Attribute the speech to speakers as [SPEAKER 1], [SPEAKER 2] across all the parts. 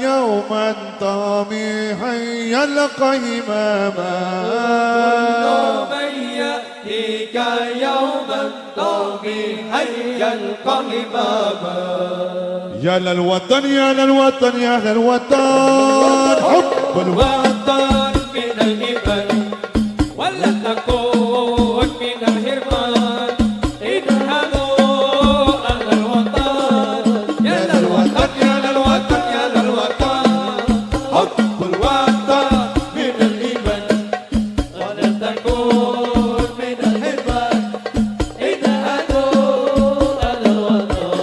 [SPEAKER 1] يوما طامحا يلقى هماما
[SPEAKER 2] كل من يأتيك يوما طامحا يلقى هماما
[SPEAKER 1] يا للوطن يا للوطن يا للوطن حب
[SPEAKER 2] الوطن من الهبل ولا تكون من الهرمان اذهبوا أهل الوطن يا للوطن يا للوطن يا للوطن حب الوطن من الهبل ولا تكون من الهرمان اذهبوا أهل الوطن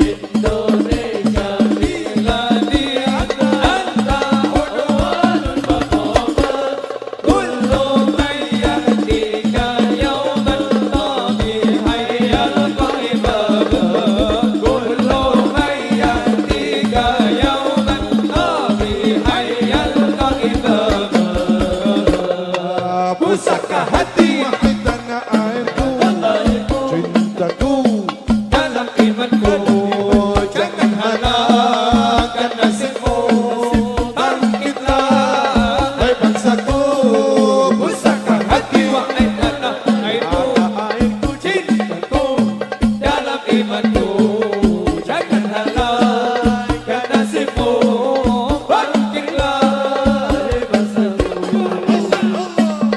[SPEAKER 2] إندونيسيا بلادي أنت عنوان المقامات كل من يأتيك يوما طامحا يلقى هماما كل من يأتيك يوما طامحا يلقى هماما pusaka hati
[SPEAKER 1] tanah airku cintaku
[SPEAKER 2] dalam imanku jangan halangkan nasibmu bangkitlah hai bangsaku pusaka hati wahai tanah airku cintaku dalam imanku jangan halangkan nasibmu bangkitlah hai bangsaku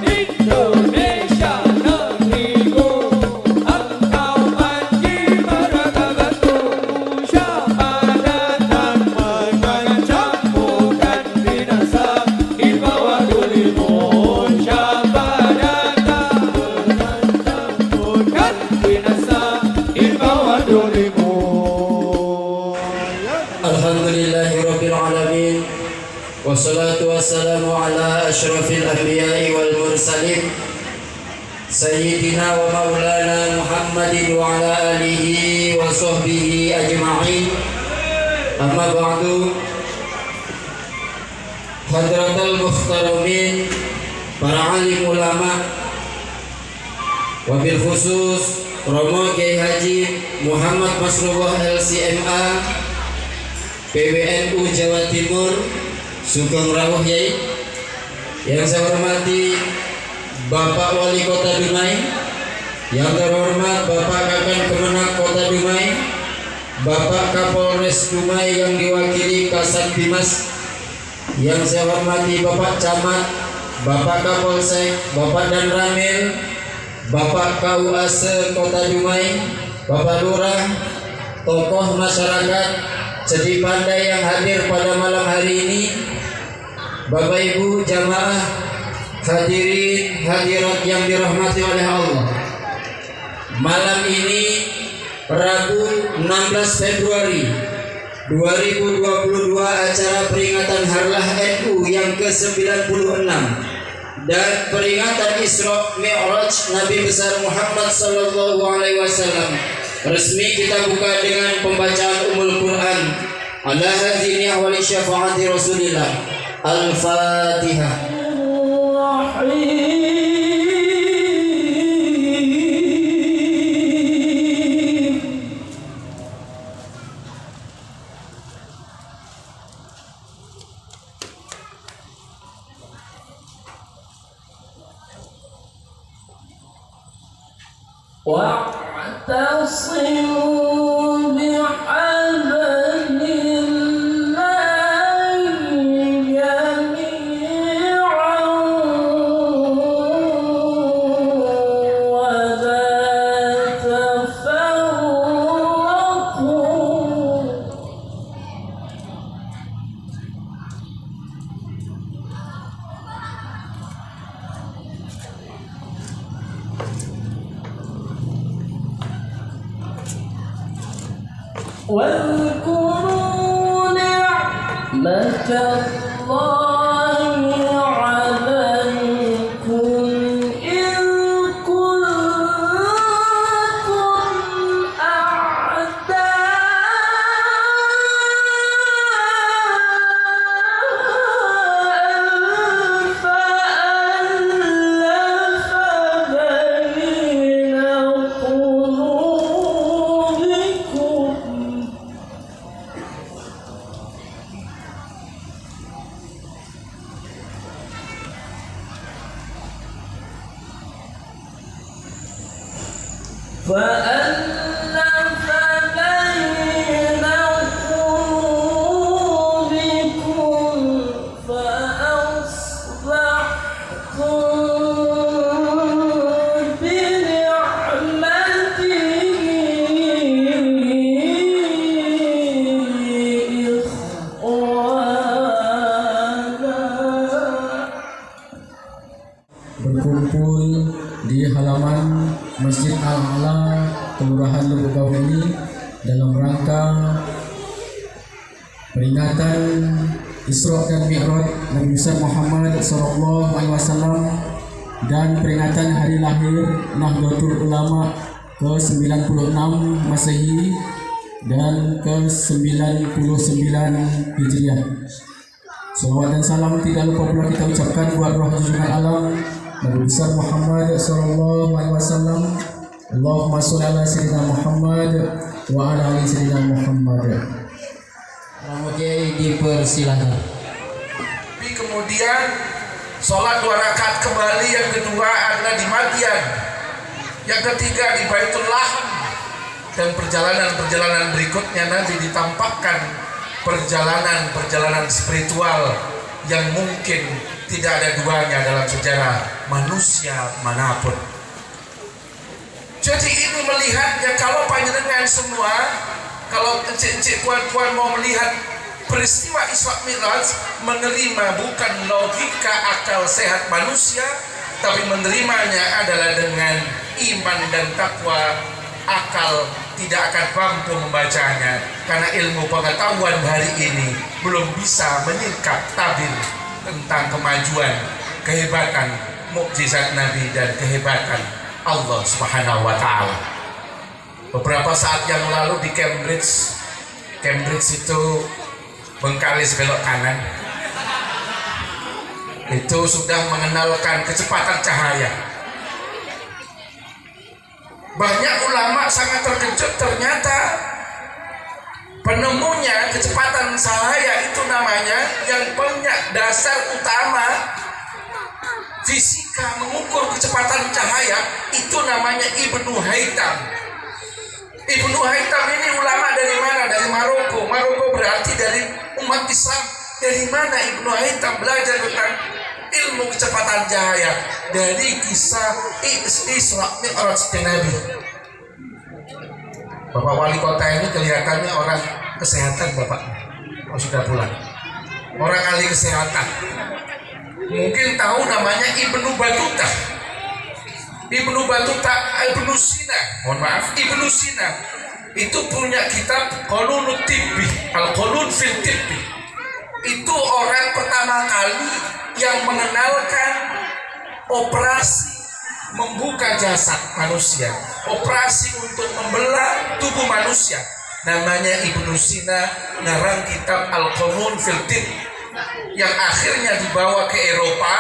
[SPEAKER 2] Indonesia negeriku engkau menjimat martabatku siapa datang mengancammu kan binasa di bawah durimu siapa datang mengancammu kan binasa di bawah durimu.
[SPEAKER 3] Alhamdulillahirabbil alamin wassalatu wassalamu ala asyrafil anbiya'i wal mursalin sayyidina wa maulana Muhammadin wa ala alihi wa sahbihi ajma'in amma ba'du hadratal muhtaramin para alim ulama wabil khusus Romo Kiai Haji Muhammad Masrullah LCMA PWNU Jawa Timur Sugeng Rawuh Yai, yang saya hormati Bapak Wali Kota Dumai, yang terhormat Bapak Kakan Kemenak Kota Dumai, Bapak Kapolres Dumai yang diwakili Kasat Bimas, yang saya hormati Bapak Camat, Bapak Kapolsek, Bapak Dan Ramil, Bapak KUASE Kota Dumai, Bapak Lurah, tokoh masyarakat Cedi Pandai yang hadir pada malam hari ini, Bapak Ibu jamaah hadirin hadirat yang dirahmati oleh Allah. Malam ini Rabu 16 Februari 2022 acara peringatan Harlah NU yang ke-96 dan peringatan Isra Mi'raj Nabi besar Muhammad sallallahu alaihi wasallam resmi kita buka dengan pembacaan Ummul Quran ala hadhihi wa li syafaati Rasulillah. Al-Fatihah.
[SPEAKER 4] واعتصموا بحبل الله جميعا ولا تفرقوا واذكروا نعمة الله عليكم إذ كنتم أعداء فألف بين قلوبكم فألف بين قلوبكم فأصبحتم بنعمته إخوانا.
[SPEAKER 5] Berkumpul di halaman Masjid Al-A'la Kelurahan Lubuk Bawah ini dalam rangka peringatan Isra dan Mi'raj Nabi besar Muhammad sallallahu alaihi wasallam dan peringatan hari lahir Nahdlatul Ulama ke-96 Masehi dan ke-99 Hijriah. Salawat dan salam tidak lupa pula kita ucapkan buat roh junjungan alam Nabi besar Muhammad sallallahu alaihi wasallam. Allahumma sholli ala sayyidina Muhammad wa ala ali sayyidina Muhammad.
[SPEAKER 3] Romo Kiai dipersilakan.
[SPEAKER 6] Tapi kemudian sholat 2 rakaat kembali, yang kedua adalah di Madian, yang ketiga di Baitul Laham, dan perjalanan-perjalanan berikutnya nanti ditampakkan perjalanan-perjalanan spiritual yang mungkin tidak ada duanya dalam sejarah manusia manapun. Jadi ini melihatnya, kalau panjenengan semua, kalau encik-encik puan-puan mau melihat peristiwa Isra Mi'raj, menerima bukan logika akal sehat manusia, tapi menerimanya adalah dengan iman dan takwa. Akal tidak akan mampu membacanya karena ilmu pengetahuan hari ini belum bisa menyingkap tabir tentang kemajuan, kehebatan, mukjizat Nabi dan kehebatan Allah Subhanahu wa taala. Beberapa saat yang lalu di Cambridge itu Bengkalis belok kanan, itu sudah mengenalkan kecepatan cahaya. Banyak ulama sangat terkejut, ternyata penemunya kecepatan cahaya itu namanya, yang punya dasar utama fisika mengukur kecepatan cahaya itu namanya Ibnu Haytham. Ibnu Haytham ini ulama dari mana? Dari Maroko. Maroko berarti dari umat Islam. Dari mana Ibnu Haytham belajar tentang ilmu kecepatan cahaya? Dari kisah Isra Mi'raj Nabi. Bapak wali kota ini kelihatannya orang kesehatan, Bapak. Oh, sudah pulang. Orang ahli kesehatan. Mungkin tahu namanya Ibnu Batuta. Ibnu Sina, mohon maaf, Ibnu Sina itu punya kitab Qanunut Tibbi, Al-Qanun fil Tibbi. Itu orang pertama kali yang mengenalkan operasi membuka jasad manusia, operasi untuk membelah tubuh manusia. Namanya Ibnu Sina, ngarang kitab Al-Qanun fil Tibbi, yang akhirnya dibawa ke Eropa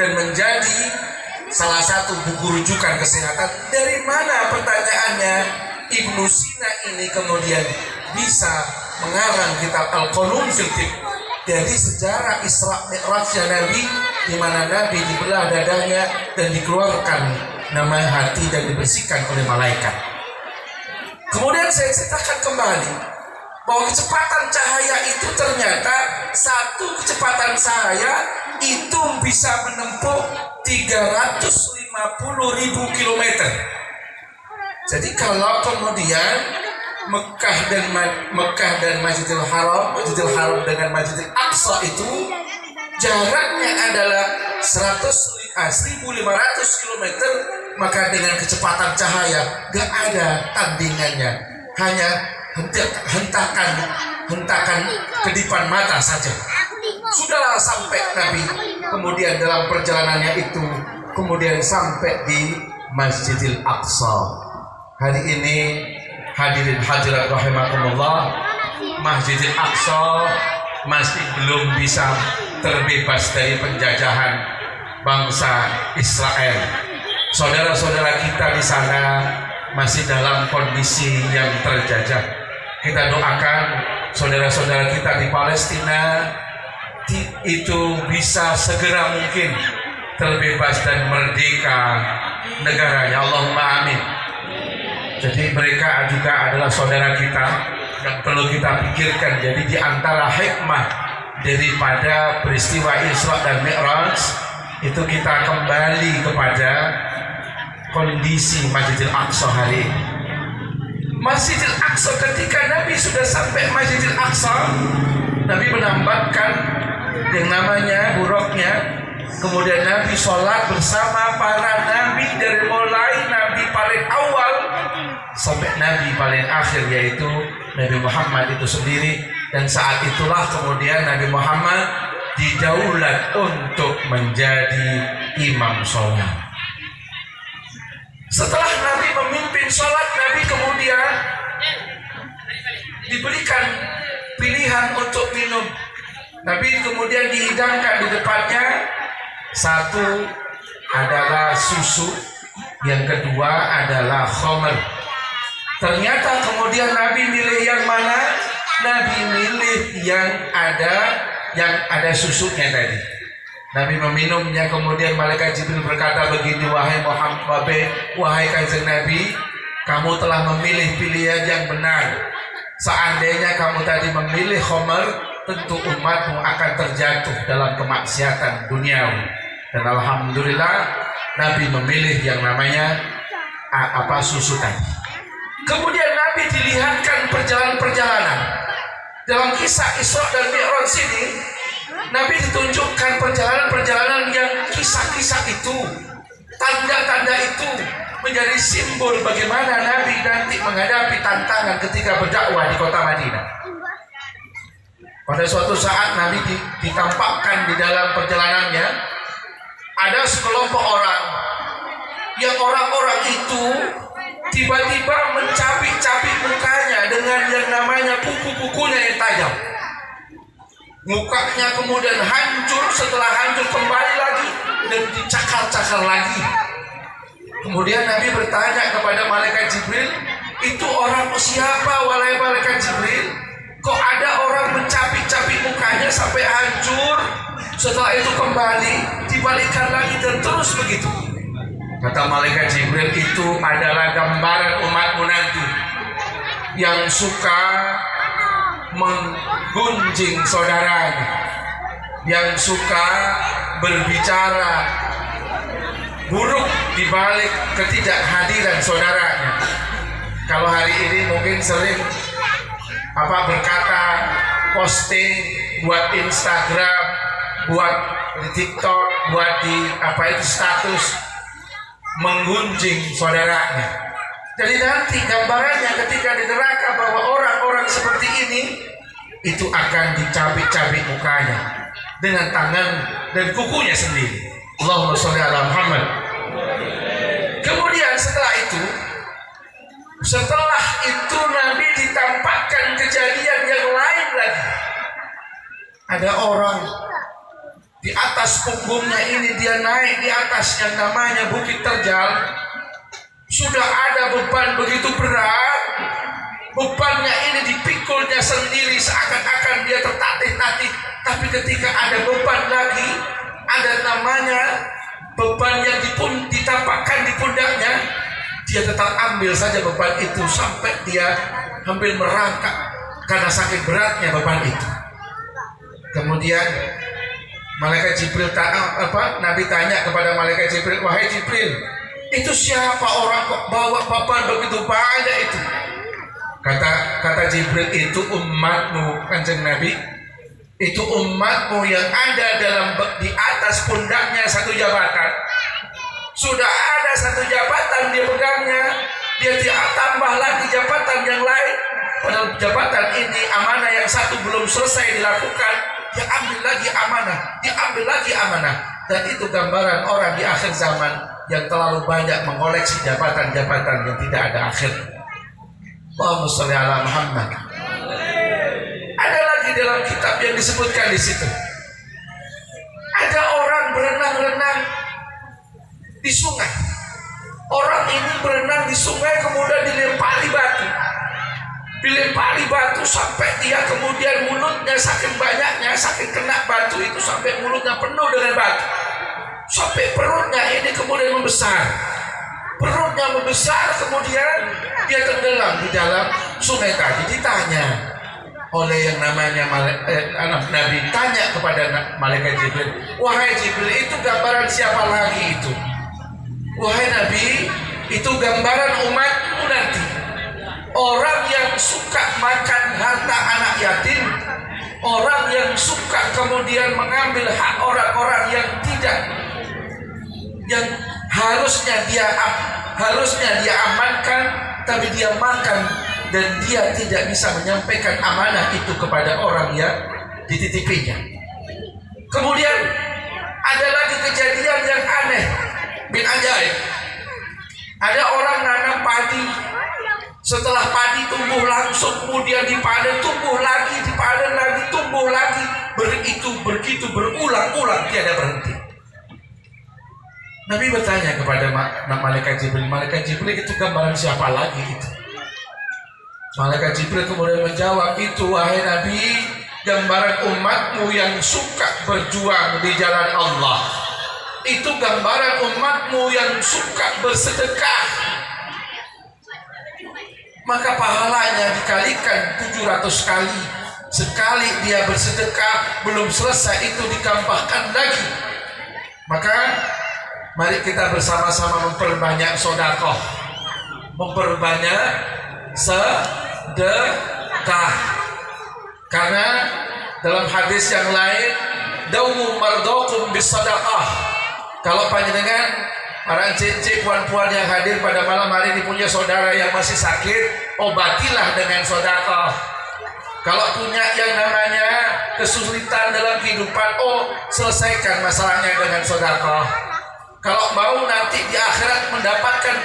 [SPEAKER 6] dan menjadi salah satu buku rujukan kesehatan. Dari mana, pertanyaannya, Ibnu Sina ini kemudian bisa mengarang kitab Al-Qanun fil Tibbi? Dari sejarah Isra Mi'rajnya Nabi, di mana Nabi dibelah dadanya dan dikeluarkan nama hati dan dibersihkan oleh malaikat. Kemudian saya ceritakan kembali bahwa kecepatan cahaya itu ternyata satu kecepatan cahaya itu bisa menempuh 350.000 kilometer. Jadi kalau kemudian Mekah dan Masjidil Haram dengan Masjidil Aqsa itu jaraknya adalah 1.500 km, maka dengan kecepatan cahaya gak ada tandingannya. Hanya hentakan kedipan mata saja. Sudahlah sampai Nabi kemudian dalam perjalanannya itu kemudian sampai di Masjidil Aqsa. Hari ini hadirin hadirat rahimakumullah, Masjidil Aqsa masih belum bisa terbebas dari penjajahan bangsa Israel. Saudara-saudara kita di sana masih dalam kondisi yang terjajah. Kita doakan saudara-saudara kita di Palestina itu bisa segera mungkin terbebas dan merdeka negaranya. Allahumma amin. Jadi mereka juga adalah saudara kita yang perlu kita pikirkan. Jadi di antara hikmah daripada peristiwa Isra dan Mi'raj itu kita kembali kepada kondisi Masjidil Aqsa hari ini. Masjidil Aqsa, ketika Nabi sudah sampai Masjidil Aqsa, Nabi menambahkan yang namanya buruknya. Kemudian Nabi sholat bersama para Nabi dari mulai Nabi paling awal sampai Nabi paling akhir, yaitu Nabi Muhammad itu sendiri. Dan saat itulah kemudian Nabi Muhammad didaulat untuk menjadi imam sholat. Setelah Nabi memimpin sholat, Nabi kemudian diberikan pilihan untuk minum. Nabi kemudian dihidangkan di depannya, satu adalah susu, yang kedua adalah khamr. Ternyata kemudian Nabi milih yang mana? Nabi milih yang ada susunya tadi. Nabi meminumnya, kemudian malaikat Jibril berkata begini, wahai Muhammad, wahai kanjeng Nabi, kamu telah memilih pilihan yang benar. Seandainya kamu tadi memilih khamr, tentu umatmu akan terjatuh dalam kemaksiatan duniawi. Dan alhamdulillah Nabi memilih yang namanya susu tadi. Kemudian Nabi dilihatkan perjalanan-perjalanan. Dalam kisah Isra dan Mi'raj ini, Nabi ditunjukkan perjalanan-perjalanan yang kisah-kisah itu, tanda-tanda itu menjadi simbol bagaimana Nabi nanti menghadapi tantangan ketika berdakwah di kota Madinah. Pada suatu saat Nabi ditampakkan di dalam perjalanannya ada sekelompok orang yang orang-orang itu tiba-tiba mencabik-cabik mukanya dengan yang namanya kuku-kukunya yang tajam. Mukanya kemudian hancur, setelah hancur kembali lagi dan dicakar-cakar lagi. Kemudian Nabi bertanya kepada malaikat Jibril, itu orang siapa wahai malaikat Jibril? Kok ada orang mencabik-cabik mukanya sampai hancur, setelah itu kembali dibalikan lagi dan terus begitu. Kata malaikat Jibril, itu adalah gambaran umatmu nanti yang suka menggunjing saudaranya, yang suka berbicara buruk di balik ketidakhadiran saudaranya. Kalau hari ini mungkin sering berkata posting buat Instagram, buat di TikTok, buat di status menggunjing saudaranya. Jadi nanti gambarannya ketika di neraka bahwa orang-orang seperti ini itu akan dicabik-cabik mukanya dengan tangan dan kukunya sendiri. Allahumma sholli ala Muhammad. Kemudian setelah itu Nabi ditampakkan kejadian yang lain lagi. Ada orang di atas punggungnya ini, dia naik di atas yang namanya Bukit Terjal. Sudah ada beban begitu berat, bebannya ini dipikulnya sendiri seakan-akan dia tertatih-tatih. Tapi ketika ada beban lagi, ada namanya beban yang ditampakkan di pundaknya, dia tetap ambil saja beban itu sampai dia hampir merangkak karena saking beratnya beban itu. Kemudian malaikat Jibril Nabi tanya kepada malaikat Jibril, wahai Jibril, itu siapa orang kok bawa beban begitu banyak itu? Kata Jibril, itu umatmu kanjeng Nabi. Itu umatmu yang ada di atas pundaknya satu jabatan. Sudah ada satu jabatan dia pegangnya, di dia tidak tambah lagi jabatan yang lain. Padahal jabatan ini amanah yang satu belum selesai dilakukan, dia ambil lagi amanah, dia ambil lagi amanah. Dan itu gambaran orang di akhir zaman yang terlalu banyak mengoleksi jabatan-jabatan yang tidak ada akhir. Allahumma sholli ala Muhammad. Ada lagi dalam kitab yang disebutkan di situ. Ada orang berenang-renang di sungai. Orang ini berenang di sungai kemudian dilempari batu. Dilempari batu sampai dia kemudian mulutnya saking banyaknya, saking kena batu itu sampai mulutnya penuh dengan batu. Sampai perutnya ini kemudian membesar. Perutnya membesar kemudian dia tenggelam di dalam sungai tadi. Ditanya oleh yang namanya Nabi, tanya kepada malaikat Jibril, wahai Jibril, itu gambaran siapa lagi itu? Wahai Nabi, itu gambaran umatmu nanti. Orang yang suka makan harta anak yatim, orang yang suka kemudian mengambil hak orang-orang yang tidak, yang harusnya dia amankan, tapi dia makan dan dia tidak bisa menyampaikan amanah itu kepada orang yang dititipinya. Kemudian ada lagi kejadian yang aneh bin ajaib. Ada orang nanam padi, setelah padi tumbuh langsung kemudian dipanen, tumbuh lagi, dipanen lagi, tumbuh lagi, begitu berulang-ulang tiada berhenti. Nabi bertanya kepada malaikat Jibril, itu gambaran siapa lagi itu? Malaikat Jibril kemudian menjawab, itu wahai Nabi, gambaran umatmu yang suka berjuang di jalan Allah. Itu gambaran umatmu yang suka bersedekah, maka pahalanya dikalikan 700 kali. Sekali dia bersedekah belum selesai itu ditambahkan lagi. Maka mari kita bersama-sama memperbanyak sedekah, memperbanyak sedekah. Karena dalam hadis yang lain, daumu mardakum bisadaqah. Kalau panjenengan para cincin puan-puan yang hadir pada malam hari ini punya saudara yang masih sakit, obatilah dengan sedekah. Kalau punya yang namanya kesulitan dalam kehidupan, selesaikan masalahnya dengan sedekah. Kalau mau nanti di akhirat mendapatkan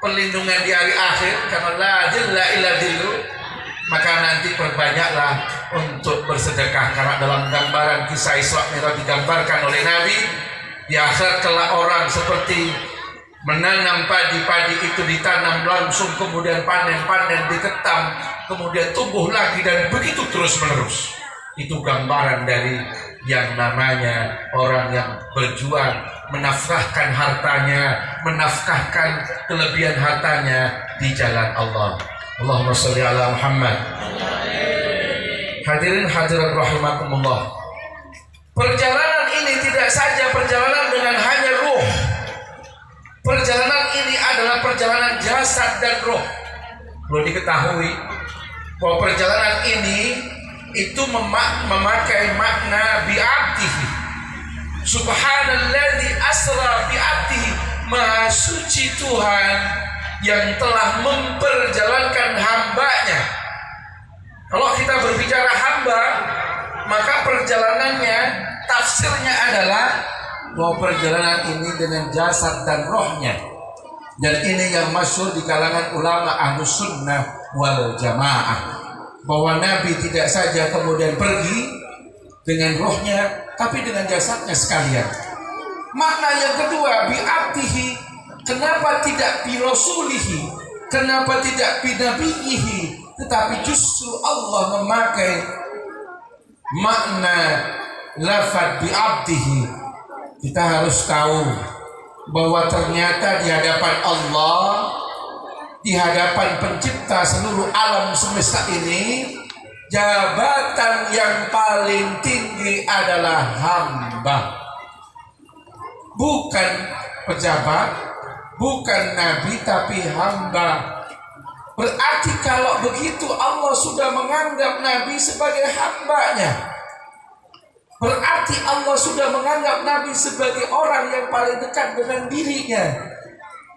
[SPEAKER 6] perlindungan di hari akhir, karena la jalla illa dillu, maka nanti perbanyaklah untuk bersedekah. Karena dalam gambaran kisah Isra Mi'raj digambarkan oleh Nabi, di akhirat kelak orang seperti menanam padi itu ditanam langsung, kemudian panen diketam, kemudian tumbuh lagi, dan begitu terus menerus. Itu gambaran dari yang namanya orang yang berjuang menafkahkan hartanya, menafkahkan kelebihan hartanya di jalan Allah. Allahumma sholli ala Muhammad. Hadirin hadirat rahimakumullah. Perjalanan ini tidak saja perjalanan dengan hanya ruh. Perjalanan ini adalah perjalanan jasad dan roh. Perlu diketahui bahwa perjalanan ini itu memakai makna bi'abdihi. Subhanalladzi asra bi'abdihi. Maha suci Tuhan yang telah memperjalankan hambanya. Kalau kita berbicara hamba, maka perjalanannya, tafsirnya adalah bahwa perjalanan ini dengan jasad dan rohnya. Dan ini yang masyhur di kalangan ulama Ahlus Sunnah wal Jamaah, bahwa Nabi tidak saja kemudian pergi dengan rohnya, tapi dengan jasadnya sekalian. Makna yang kedua, bi'abdihi. Kenapa tidak bi rasulihi? Kenapa tidak bi nabiyihi? Tetapi justru Allah memakai makna lafaz bi'abdihi. Kita harus tahu bahwa ternyata di hadapan Allah, di hadapan pencipta seluruh alam semesta ini, jabatan yang paling tinggi adalah hamba. Bukan pejabat, bukan nabi, tapi hamba. Berarti kalau begitu Allah sudah menganggap Nabi sebagai hambanya. Berarti Allah sudah menganggap Nabi sebagai orang yang paling dekat dengan dirinya.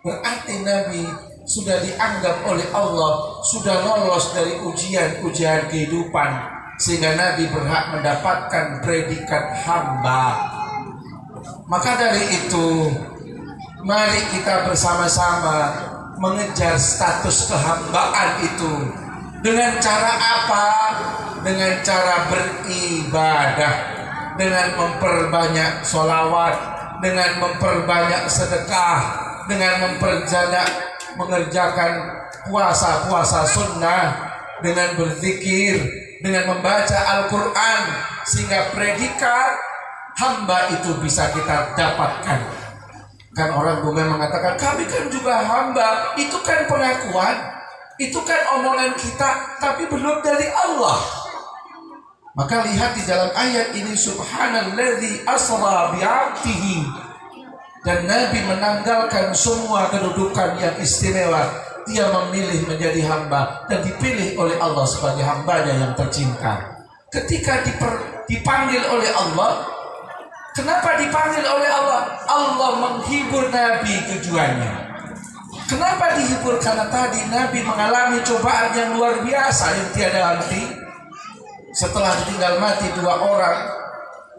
[SPEAKER 6] Berarti Nabi sudah dianggap oleh Allah, sudah lolos dari ujian-ujian kehidupan, sehingga Nabi berhak mendapatkan predikat hamba. Maka dari itu, mari kita bersama-sama mengejar status kehambaan itu. Dengan cara apa? Dengan cara beribadah, dengan memperbanyak sholawat, dengan memperbanyak sedekah, dengan memperbanyak mengerjakan puasa-puasa sunnah, dengan berzikir, dengan membaca Al-Quran, sehingga predikat hamba itu bisa kita dapatkan. Kan orang Bumen mengatakan, kami kan juga hamba. Itu kan pengakuan, itu kan omongan kita, tapi belum dari Allah. Maka lihat di dalam ayat ini, subhanalladzi asra bi'abdihi, dan Nabi menanggalkan semua kedudukan yang istimewa. Dia memilih menjadi hamba dan dipilih oleh Allah sebagai hambanya yang tercinta. Ketika dipanggil oleh Allah, kenapa dipanggil oleh Allah? Allah menghibur Nabi tujuannya. Kenapa dihibur? Karena tadi Nabi mengalami cobaan yang luar biasa yang tiada henti. Setelah ditinggal mati 2 orang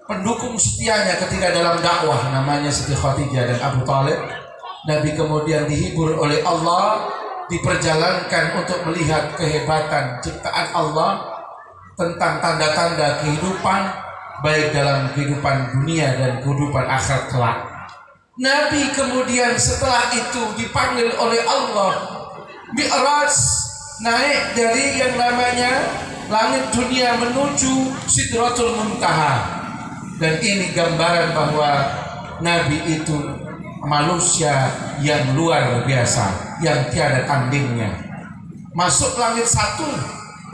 [SPEAKER 6] pendukung setianya ketika dalam dakwah, namanya Siti Khadijah dan Abu Talib, Nabi kemudian dihibur oleh Allah, diperjalankan untuk melihat kehebatan ciptaan Allah tentang tanda-tanda kehidupan, baik dalam kehidupan dunia dan kehidupan akhirat kelak. Nabi kemudian setelah itu dipanggil oleh Allah Mi'raj, naik dari yang namanya langit dunia menuju Sidratul Muntaha. Dan ini gambaran bahwa Nabi itu manusia yang luar biasa, yang tiada tandingnya. Masuk langit 1,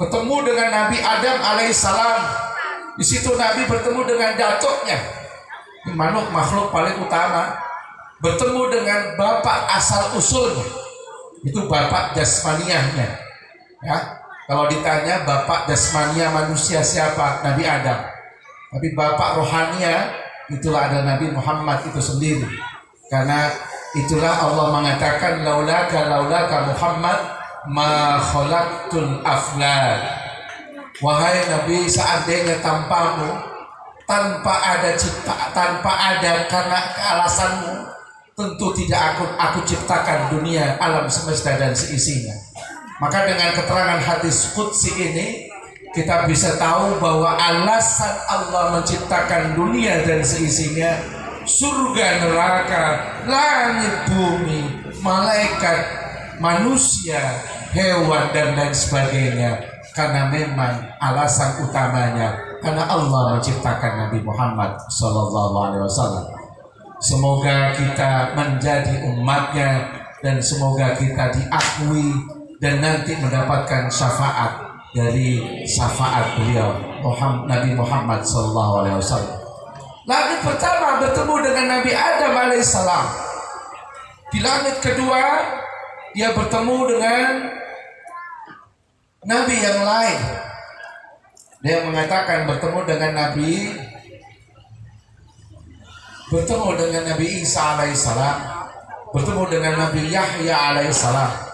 [SPEAKER 6] ketemu dengan Nabi Adam alaihissalam. Di situ Nabi bertemu dengan datuknya, makhluk paling utama, bertemu dengan bapak asal usulnya, itu bapak jasmaniahnya. Ya, kalau ditanya bapak jasmania manusia siapa? Nabi Adam. Tapi bapak rohania itulah ada Nabi Muhammad itu sendiri. Karena itulah Allah mengatakan laulaka Muhammad ma khalaqtul aflak. Wahai Nabi, seandainya tanpamu, tanpa ada cipta, tanpa ada karena kealasanmu, tentu tidak aku ciptakan dunia, alam semesta dan seisinya. Maka dengan keterangan hadis qudsi ini, kita bisa tahu bahwa alasan Allah menciptakan dunia dan seisinya, surga, neraka, langit, bumi, malaikat, manusia, hewan dan lain sebagainya, karena memang alasan utamanya karena Allah menciptakan Nabi Muhammad SAW. Semoga kita menjadi umatnya dan semoga kita diakui dan nanti mendapatkan syafaat dari syafaat beliau Nabi Muhammad SAW. Langit pertama bertemu dengan Nabi Adam alaihissalam. Di langit kedua dia bertemu dengan Nabi yang lain. Dia mengatakan bertemu dengan Nabi Isa alaihissalam, bertemu dengan Nabi Yahya alaihissalam.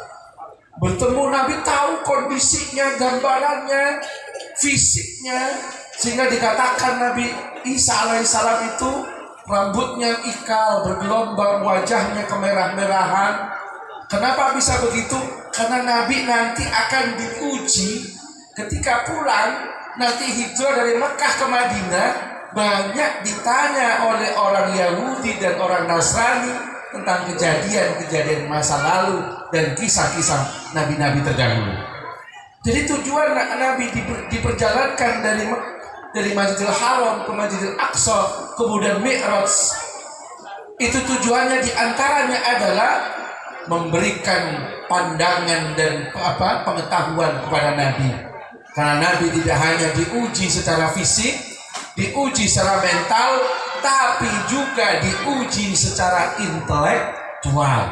[SPEAKER 6] Bertemu Nabi, tahu kondisinya, gambarannya, fisiknya, sehingga dikatakan Nabi Isa alaihissalam itu rambutnya ikal, bergelombang, wajahnya kemerah-merahan. Kenapa bisa begitu? Karena Nabi nanti akan diuji ketika pulang, nanti hijrah dari Mekah ke Madinah, banyak ditanya oleh orang Yahudi dan orang Nasrani tentang kejadian-kejadian masa lalu dan kisah-kisah nabi-nabi terdahulu. Jadi tujuan Nabi diperjalankan dari Masjidil Haram ke Masjidil Aqsa, kemudian Mi'raj. Itu tujuannya diantaranya adalah memberikan pandangan dan pengetahuan kepada Nabi. Karena Nabi tidak hanya diuji secara fisik, diuji secara mental, tapi juga diuji secara intelektual.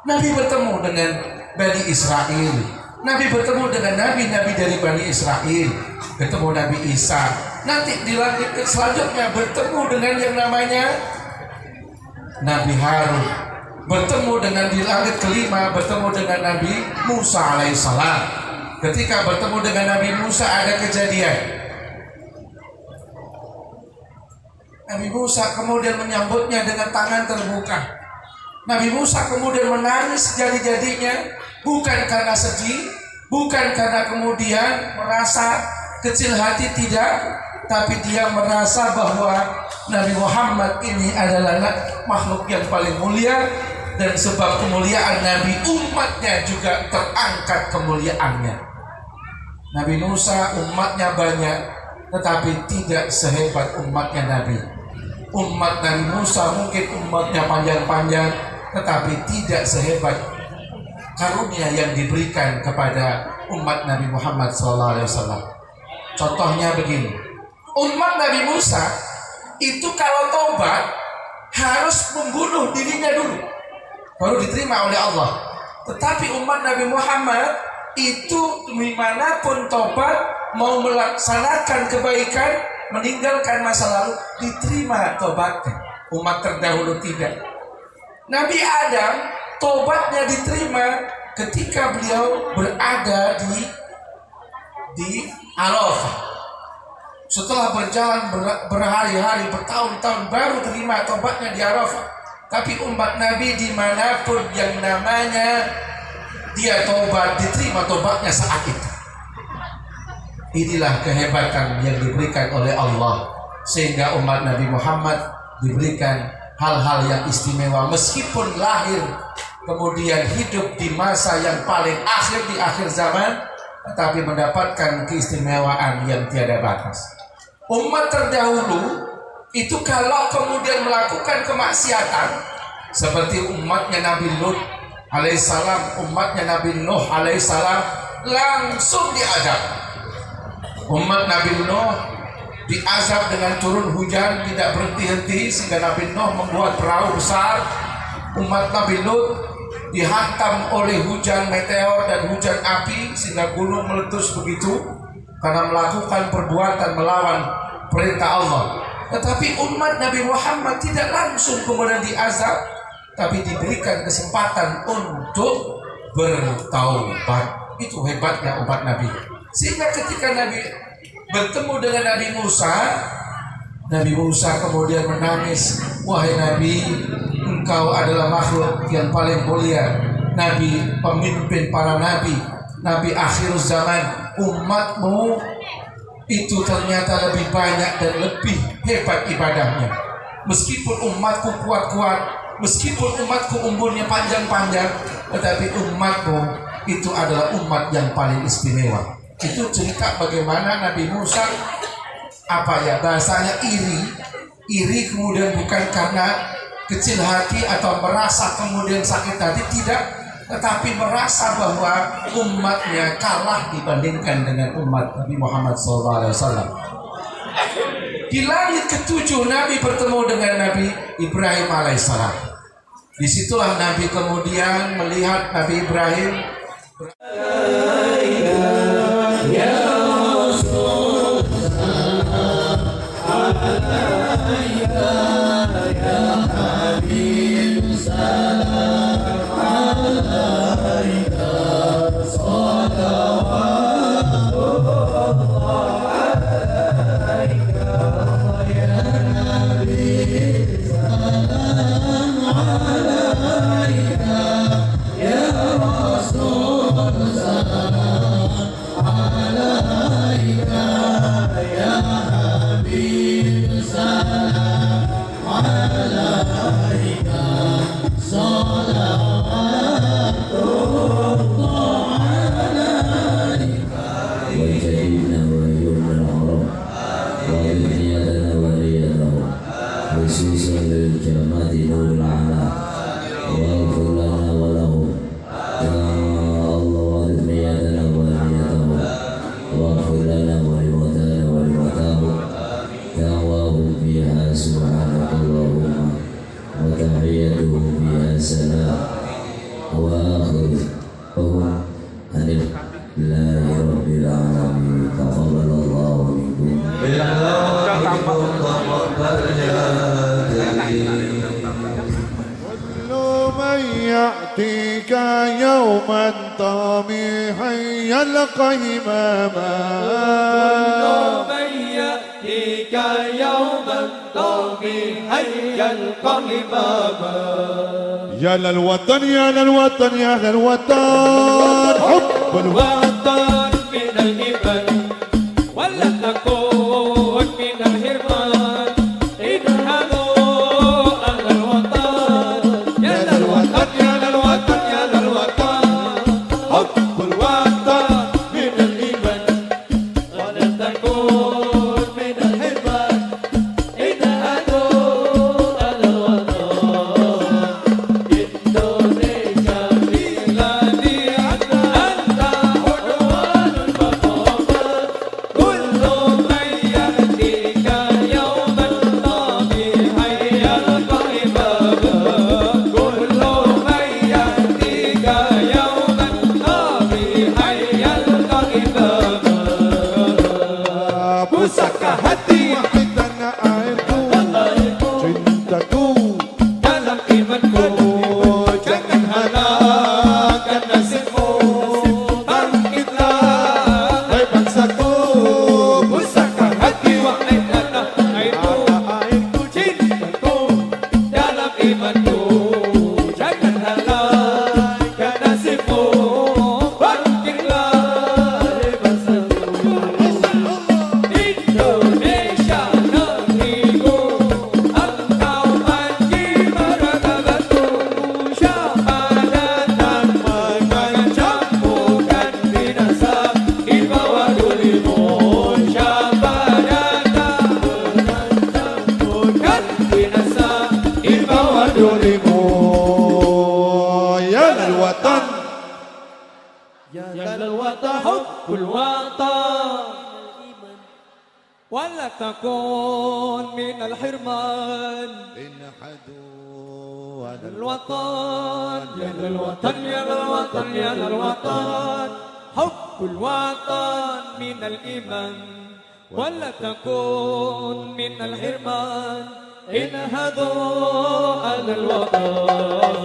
[SPEAKER 6] Nabi bertemu dengan Bani Israel, Nabi bertemu dengan nabi-nabi dari Bani Israel, bertemu Nabi Isa. Nanti di langit selanjutnya bertemu dengan yang namanya Nabi Harun, bertemu dengan di langit kelima, bertemu dengan Nabi Musa alaihissalam. Ketika bertemu dengan Nabi Musa ada kejadian. Nabi Musa kemudian menyambutnya dengan tangan terbuka. Nabi Musa kemudian menangis jadi-jadinya, bukan karena sedih, bukan karena kemudian merasa kecil hati, tidak, tapi dia merasa bahwa Nabi Muhammad ini adalah makhluk yang paling mulia, dan sebab kemuliaan Nabi, umatnya juga terangkat kemuliaannya. Nabi Musa umatnya banyak, tetapi tidak sehebat umatnya Nabi. Umat Nabi Musa mungkin umatnya panjang-panjang, tetapi tidak sehebat karunia yang diberikan kepada umat Nabi Muhammad SAW. Contohnya begini, umat Nabi Musa itu kalau taubat harus membunuh dirinya dulu, baru diterima oleh Allah. Tetapi umat Nabi Muhammad itu dimanapun taubat, mau melaksanakan kebaikan, meninggalkan masa lalu, diterima taubatnya. Umat terdahulu tidak. Nabi Adam taubatnya diterima ketika beliau berada di Arafah. Setelah berjalan berhari-hari, bertahun-tahun, baru terima taubatnya di Arafah. Tapi umat Nabi dimanapun yang namanya dia taubat, diterima taubatnya saat itu. Inilah kehebatan yang diberikan oleh Allah, sehingga umat Nabi Muhammad diberikan hal-hal yang istimewa, meskipun lahir kemudian hidup di masa yang paling akhir, di akhir zaman, tetapi mendapatkan keistimewaan yang tiada batas. Umat terdahulu itu kalau kemudian melakukan kemaksiatan, seperti umatnya Nabi Lut alaihissalam, umatnya Nabi Nuh alaihissalam, langsung diazab. Umat Nabi Nuh diazab dengan turun hujan tidak berhenti-henti, sehingga Nabi Nuh membuat perahu besar. Umat Nabi Lut dihantam oleh hujan meteor dan hujan api, sehingga gunung meletus begitu karena melakukan perbuatan melawan perintah Allah. Tetapi umat Nabi Muhammad tidak langsung kemudian diazab, tapi diberikan kesempatan untuk bertaubat. Itu hebatnya umat Nabi. Sehingga ketika Nabi bertemu dengan Nabi Musa kemudian menangis, "Wahai Nabi, engkau adalah makhluk yang paling mulia, Nabi, pemimpin para nabi, Nabi akhir zaman. Umatmu itu ternyata lebih banyak dan lebih hebat ibadahnya. Meskipun umatku kuat-kuat, meskipun umatku umurnya panjang-panjang, tetapi umatmu itu adalah umat yang paling istimewa." Itu cerita bagaimana Nabi Musa bahasanya iri kemudian bukan karena kecil hati atau merasa kemudian sakit hati, tidak, tetapi merasa bahwa umatnya kalah dibandingkan dengan umat Nabi Muhammad SAW. Di langit ketujuh Nabi bertemu dengan Nabi Ibrahim alaihissalam. Disitulah Nabi kemudian melihat Nabi Ibrahim
[SPEAKER 1] كل من يوما طامحا يلقى هماما
[SPEAKER 2] من يأتيك يوما طامحا يلقى هماما
[SPEAKER 1] يا للوطن يا للوطن يا للوطن حب
[SPEAKER 2] الوطن من الهبل ولا تكون من الهرمان اذهبوا أهل الوطن يا للوطن يا للوطن يا للوطن حب الوطن من الهبل ولا تكون من الهرمان اذهبوا أهل الوطن إندونيسيا بلادي أنت عنوان المقامات كل من يأتيك يوما طامحا يلقى هماما كل من يأتيك يوما طامحا يلقى هماما Pusaka hati
[SPEAKER 1] Tanah airku cintaku
[SPEAKER 2] dalam imanku jangan halangkan nasibmu bangkitlah hai bangsaku pusaka hati wahai tanah airku cintaku dalam imanku jangan halangkan nasibmu bangkitlah hai bangsaku Indonesia negeriku engkau menjimat martabatku siapa datang mengancammu kan binasa di bawah dolimu siapa datang mengancammu kan binasa di bawah dolimu
[SPEAKER 1] يا للوطن
[SPEAKER 2] يا للوطن حب الوطن ولا تكون من الحرمان
[SPEAKER 1] إن حدو على
[SPEAKER 2] الوطن يا للوطن يا للوطن يا للوطن حب الوطن من الإيمان ولا تكون من الحرمان انهضوا على الوطن